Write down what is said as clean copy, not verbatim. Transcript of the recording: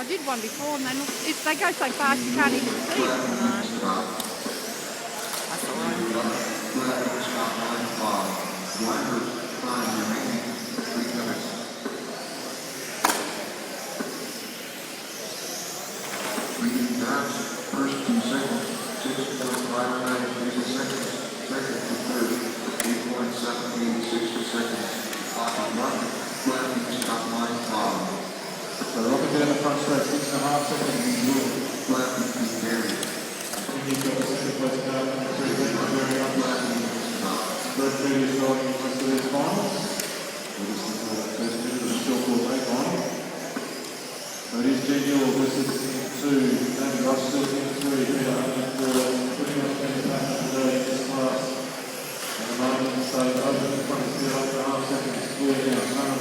I did one before, and they go so fast you can't even see them. That's all First and second, 6.59 seconds. Second and third, 8.786 seconds. Stop line 5. So Rocket down the front straight, 6.5 seconds. Left and carry. You've got the second place car coming through there, very up. Third two is going in most of these finals. First two is still called late final. So it is Newell versus in 2, David Russ still in 3, Peter Hunter for pretty much been the back of the day in this class. At the moment, so open in front of 2.5 seconds, clear down.